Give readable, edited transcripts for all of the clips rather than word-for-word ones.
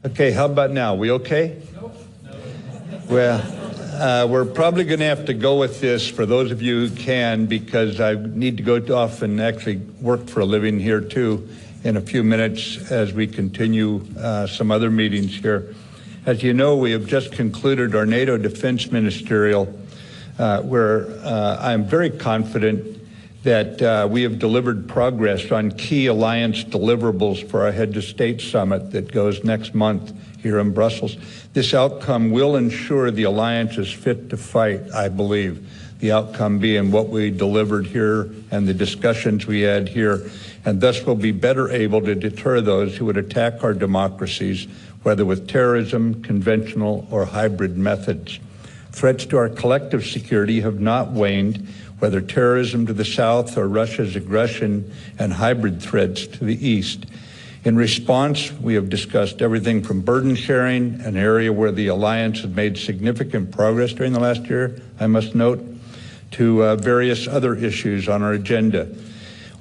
Okay, how about now? We okay? Nope. Well, we're probably going to have to go with this for those of you who can, because I need to go off and actually work for a living here too in a few minutes as we continue some other meetings here. As you know, we have just concluded our NATO Defense Ministerial, where I'm very confident that we have delivered progress on key alliance deliverables for our Head of State Summit that goes next month here in Brussels. This outcome will ensure the alliance is fit to fight, I believe. The outcome being what we delivered here and the discussions we had here, and thus will be better able to deter those who would attack our democracies, whether with terrorism, conventional, or hybrid methods. Threats to our collective security have not waned, whether terrorism to the south or Russia's aggression and hybrid threats to the east. In response, we have discussed everything from burden sharing, an area where the alliance has made significant progress during the last year, I must note, to various other issues on our agenda.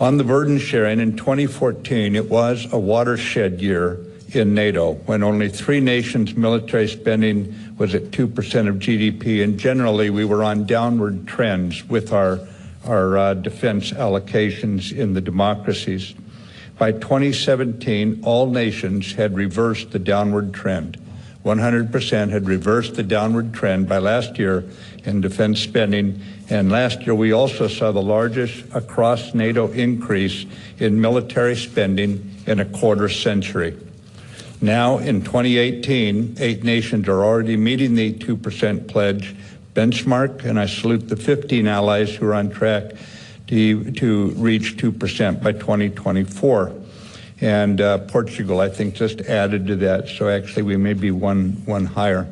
On the burden sharing, in 2014, it was a watershed year in NATO, when only 3 nations' military spending was at 2% of GDP, and generally we were on downward trends with our defense allocations in the democracies. By 2017, all nations had reversed the downward trend. 100% had reversed the downward trend by last year in defense spending, and last year we also saw the largest across NATO increase in military spending in a quarter century. Now, in 2018, 8 nations are already meeting the 2% pledge benchmark, and I salute the 15 allies who are on track to reach 2% by 2024. And Portugal, I think, just added to that, so actually we may be one higher.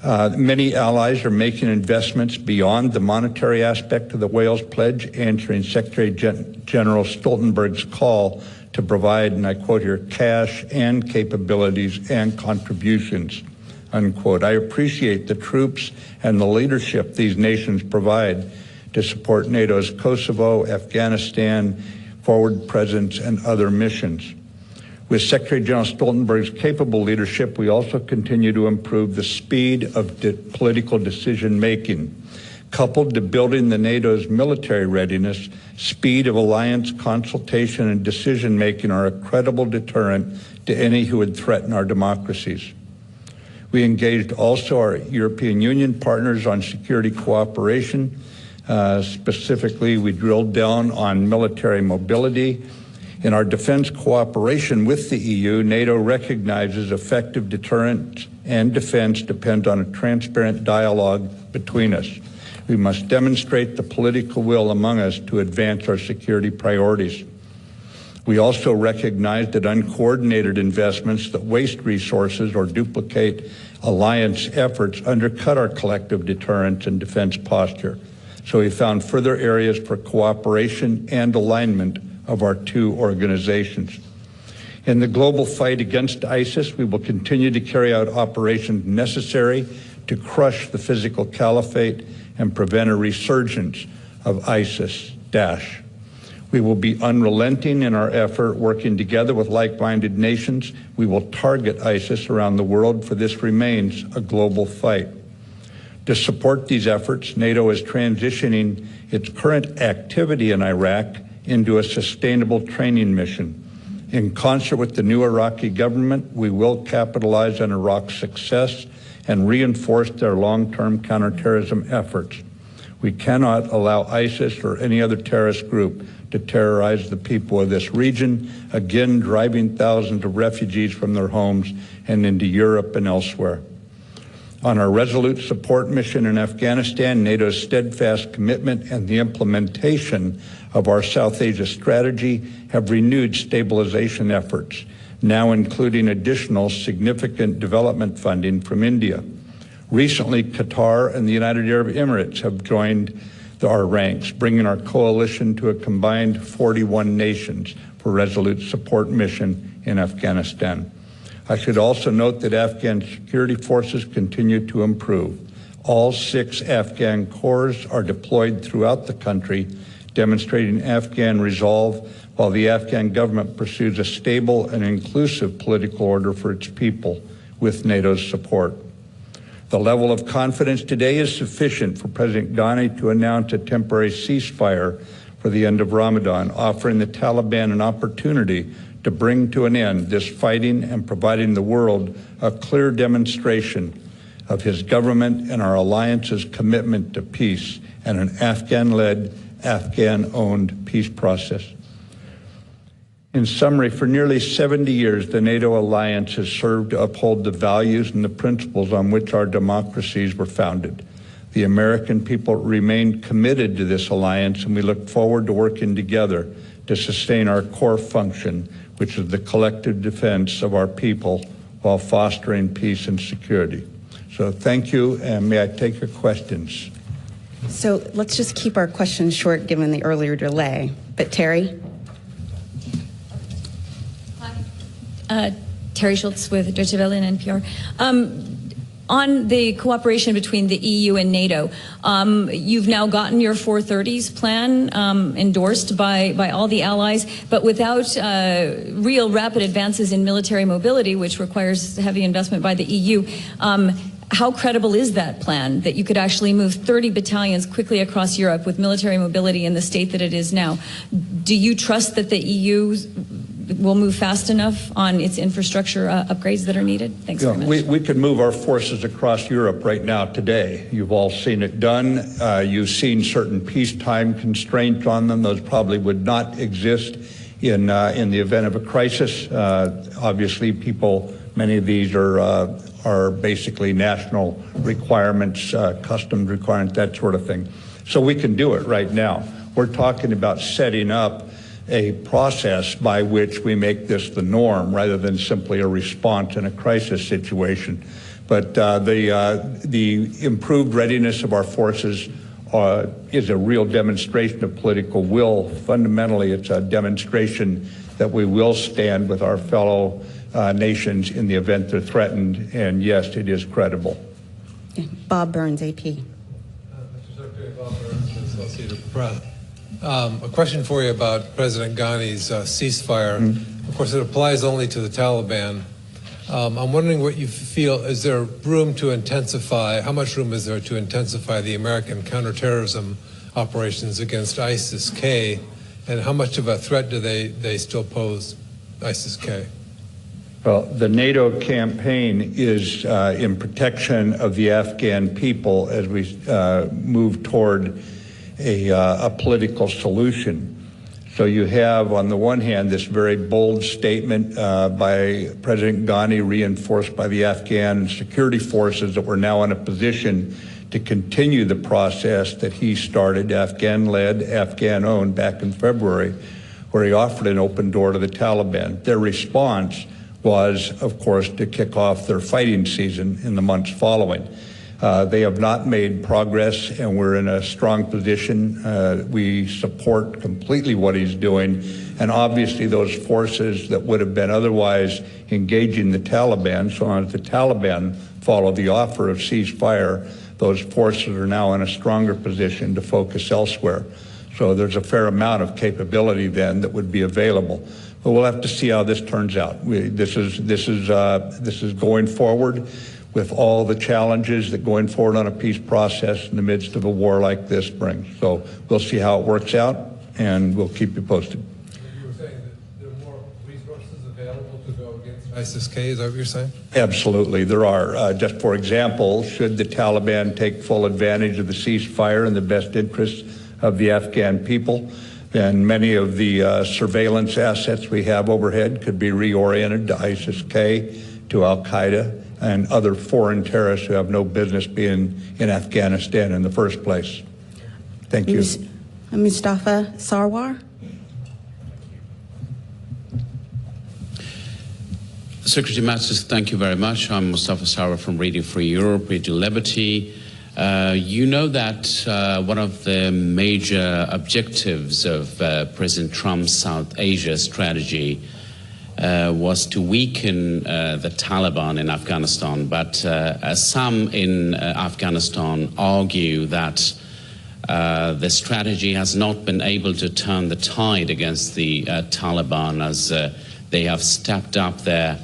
Many allies are making investments beyond the monetary aspect of the Wales Pledge, answering Secretary General Stoltenberg's call to provide, and I quote here, cash and capabilities and contributions, unquote. I appreciate the troops and the leadership these nations provide to support NATO's Kosovo, Afghanistan, forward presence, and other missions. With Secretary General Stoltenberg's capable leadership, we also continue to improve the speed of political decision-making. Coupled to building the NATO's military readiness, speed of alliance consultation and decision-making are a credible deterrent to any who would threaten our democracies. We engaged also our European Union partners on security cooperation. Specifically, we drilled down on military mobility. In our defense cooperation with the EU, NATO recognizes effective deterrence and defense depend on a transparent dialogue between us. We must demonstrate the political will among us to advance our security priorities. We also recognize that uncoordinated investments that waste resources or duplicate alliance efforts undercut our collective deterrence and defense posture. So we found further areas for cooperation and alignment of our 2 organizations. In the global fight against ISIS, we will continue to carry out operations necessary to crush the physical caliphate and prevent a resurgence of ISIS-Daesh. We will be unrelenting in our effort, working together with like-minded nations. We will target ISIS around the world, for this remains a global fight. To support these efforts, NATO is transitioning its current activity in Iraq into a sustainable training mission. In concert with the new Iraqi government, we will capitalize on Iraq's success and reinforce their long-term counterterrorism efforts. We cannot allow ISIS or any other terrorist group to terrorize the people of this region, again driving thousands of refugees from their homes and into Europe and elsewhere. On our resolute support mission in Afghanistan, NATO's steadfast commitment and the implementation of our South Asia strategy have renewed stabilization efforts, now including additional significant development funding from India. Recently, Qatar and the United Arab Emirates have joined our ranks, bringing our coalition to a combined 41 nations for resolute support mission in Afghanistan. I should also note that Afghan security forces continue to improve. All 6 Afghan corps are deployed throughout the country, demonstrating Afghan resolve while the Afghan government pursues a stable and inclusive political order for its people with NATO's support. The level of confidence today is sufficient for President Ghani to announce a temporary ceasefire for the end of Ramadan, offering the Taliban an opportunity to bring to an end this fighting and providing the world a clear demonstration of his government and our alliance's commitment to peace and an Afghan-led, Afghan-owned peace process. In summary, for nearly 70 years, the NATO alliance has served to uphold the values and the principles on which our democracies were founded. The American people remain committed to this alliance, and we look forward to working together to sustain our core function, which is the collective defense of our people while fostering peace and security. So thank you, and may I take your questions? So let's just keep our questions short given the earlier delay. But Terry? Terry Schultz with Deutsche Welle and NPR. On the cooperation between the EU and NATO, you've now gotten your 430s plan endorsed by all the allies, but without real rapid advances in military mobility, which requires heavy investment by the EU, how credible is that plan that you could actually move 30 battalions quickly across Europe with military mobility in the state that it is now? Do you trust that the EU will move fast enough on its infrastructure upgrades that are needed? Thanks very much. We could move our forces across Europe right now today. You've all seen it done. You've seen certain peacetime constraints on them. Those probably would not exist in the event of a crisis. Obviously, many of these are basically national requirements, customs requirements, that sort of thing. So we can do it right now. We're talking about setting up a process by which we make this the norm rather than simply a response in a crisis situation. But the improved readiness of our forces is a real demonstration of political will. Fundamentally, it's a demonstration that we will stand with our fellow nations in the event they're threatened, and yes, it is credible. Bob Burns, AP. Mr. Secretary, Bob Burns, Associated Press. A question for you about President Ghani's ceasefire. Of course, it applies only to the Taliban. I'm wondering what you feel, is there room to intensify, how much room is there to intensify the American counterterrorism operations against ISIS-K, and how much of a threat do they still pose, ISIS-K? Well, the NATO campaign is in protection of the Afghan people as we move toward a political solution. So you have, on the one hand, this very bold statement by President Ghani, reinforced by the Afghan security forces, that we're now in a position to continue the process that he started, Afghan-led, Afghan-owned, back in February, where he offered an open door to the Taliban. Their response was, of course, to kick off their fighting season in the months following. They have not made progress, and we're in a strong position. We support completely what he's doing, and obviously those forces that would have been otherwise engaging the Taliban, so long as the Taliban follow the offer of ceasefire, those forces are now in a stronger position to focus elsewhere. So there's a fair amount of capability then that would be available. But we'll have to see how this turns out. This is going forward with all the challenges that going forward on a peace process in the midst of a war like this brings. So we'll see how it works out, and we'll keep you posted. You were saying that there are more resources available to go against ISIS-K, is that what you're saying? Absolutely, there are. Just for example, should the Taliban take full advantage of the ceasefire in the best interests of the Afghan people, then many of the surveillance assets we have overhead could be reoriented to ISIS-K, to Al-Qaeda, and other foreign terrorists who have no business being in Afghanistan in the first place. Thank you. Mustafa Sarwar. Secretary Mattis, thank you very much. I'm Mustafa Sarwar from Radio Free Europe, Radio Liberty. You know that one of the major objectives of President Trump's South Asia strategy was to weaken the Taliban in Afghanistan. But some in Afghanistan argue that the strategy has not been able to turn the tide against the Taliban as they have stepped up their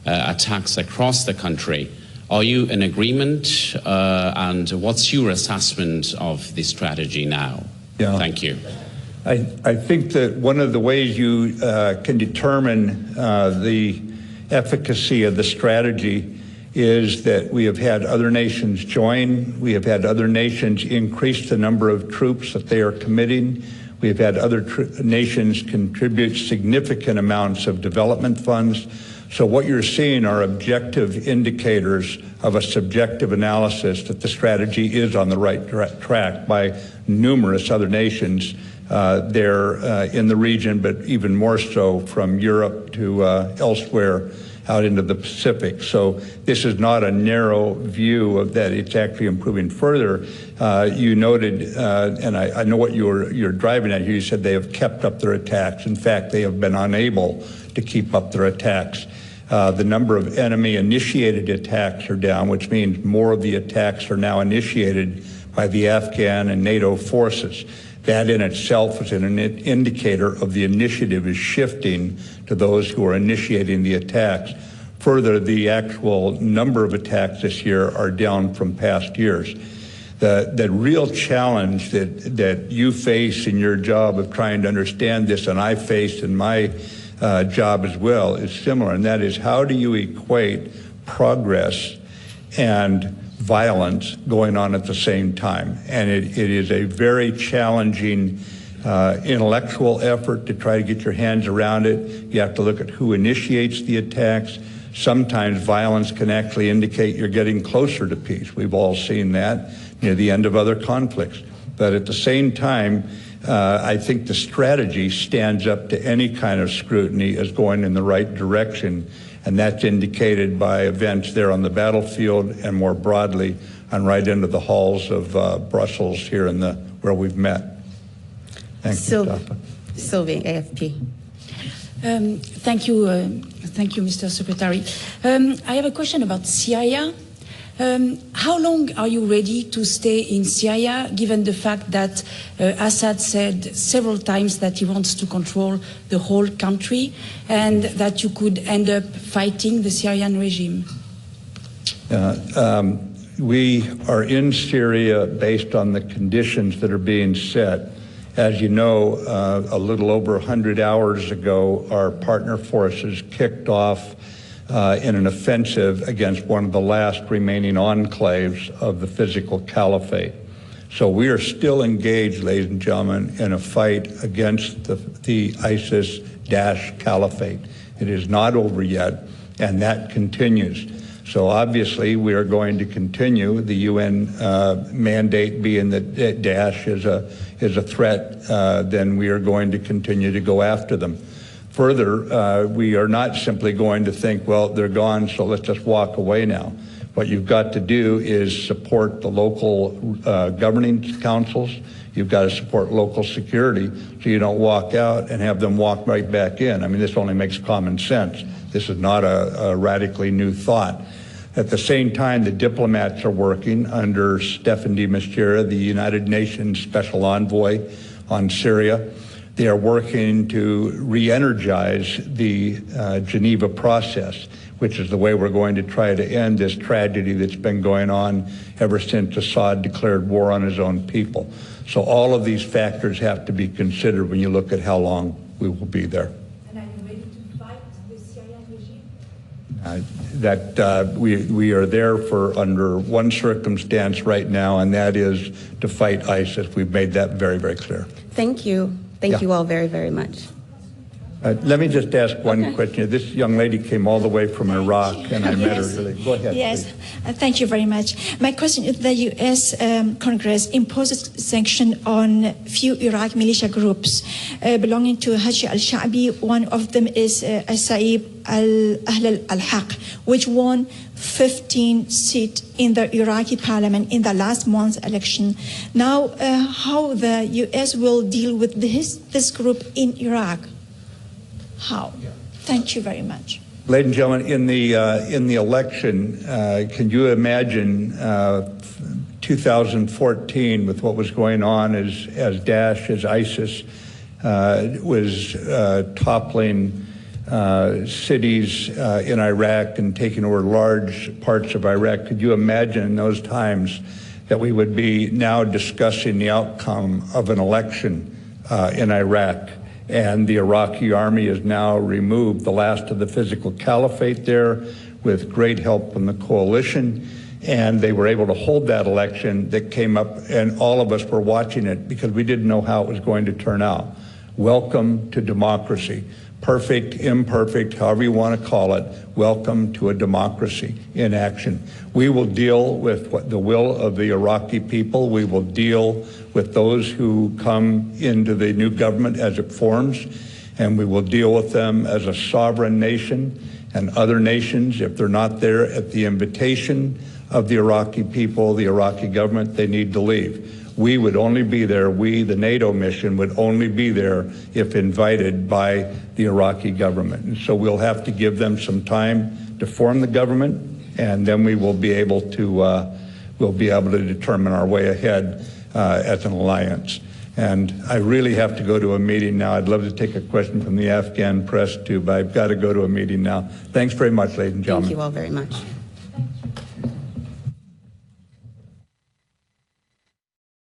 attacks across the country. Are you in agreement, and what's your assessment of the strategy now? Yeah. Thank you. I think that one of the ways you can determine the efficacy of the strategy is that we have had other nations join. We have had other nations increase the number of troops that they are committing. We have had other nations contribute significant amounts of development funds. So what you're seeing are objective indicators of a subjective analysis that the strategy is on the right track by numerous other nations there in the region, but even more so from Europe to elsewhere out into the Pacific. So this is not a narrow view of that. It's actually improving further. You noted, and I know what you're driving at here, you said they have kept up their attacks. In fact, they have been unable to keep up their attacks. The number of enemy-initiated attacks are down, which means more of the attacks are now initiated by the Afghan and NATO forces. That in itself is an indicator of the initiative is shifting to those who are initiating the attacks. Further, the actual number of attacks this year are down from past years. The real challenge that you face in your job of trying to understand this, and I faced in my job as well, is similar, and that is how do you equate progress and violence going on at the same time? And it is a very challenging intellectual effort to try to get your hands around it. You have to look at who initiates the attacks. Sometimes violence can actually indicate you're getting closer to peace. We've all seen that near the end of other conflicts. But at the same time, I think the strategy stands up to any kind of scrutiny as going in the right direction, and that's indicated by events there on the battlefield and more broadly and right into the halls of Brussels here where we've met. Thank you, Mustafa. Sylvie, AFP. Thank you, Mr. Secretary. I have a question about Syria. How long are you ready to stay in Syria, given the fact that Assad said several times that he wants to control the whole country and that you could end up fighting the Syrian regime? We are in Syria based on the conditions that are being set. As you know, a little over 100 hours ago, our partner forces kicked off in an offensive against one of the last remaining enclaves of the physical caliphate. So we are still engaged, ladies and gentlemen, in a fight against the ISIS-Daesh caliphate. It is not over yet, and that continues. So obviously we are going to continue. The UN mandate being that Daesh is a threat, then we are going to continue to go after them. Further, we are not simply going to think, well, they're gone, so let's just walk away now. What you've got to do is support the local governing councils. You've got to support local security so you don't walk out and have them walk right back in. I mean, this only makes common sense. This is not a radically new thought. At the same time, the diplomats are working under Staffan de Mistura, the United Nations Special Envoy on Syria. They are working to re-energize the Geneva process, which is the way we're going to try to end this tragedy that's been going on ever since Assad declared war on his own people. So all of these factors have to be considered when you look at how long we will be there. And are you ready to fight the Syrian regime? We are there for under one circumstance right now, and that is to fight ISIS. We've made that very, very clear. Thank you. Thank you all very, very much. Let me just ask one question. This young lady came all the way from Iraq, and I met her. Really. Go ahead. Yes, thank you very much. My question is: the U.S. Congress imposes sanction on few Iraq militia groups belonging to Haji al-Sha'bi. One of them is Saib al-Ahl al-Haq, which won 15 seats in the Iraqi parliament in the last month's election. Now, how the U.S. will deal with this group in Iraq? How? Thank you very much. Ladies and gentlemen, in the election, can you imagine 2014 with what was going on as Daesh, as ISIS was toppling cities in Iraq and taking over large parts of Iraq. Could you imagine in those times that we would be now discussing the outcome of an election in Iraq? And the Iraqi army has now removed the last of the physical caliphate there with great help from the coalition. And they were able to hold that election that came up, and all of us were watching it because we didn't know how it was going to turn out. Welcome to democracy. Perfect, imperfect, however you want to call it, welcome to a democracy in action. We will deal with the will of the Iraqi people. We will deal with those who come into the new government as it forms, and we will deal with them as a sovereign nation, and other nations, if they're not there at the invitation of the Iraqi people, the Iraqi government, they need to leave. We would only be there, the NATO mission, would only be there if invited by the Iraqi government. And so we'll have to give them some time to form the government, and then we will be able to determine our way ahead as an alliance. And I really have to go to a meeting now. I'd love to take a question from the Afghan press too, but I've got to go to a meeting now. Thanks very much, ladies and gentlemen. Thank you all very much.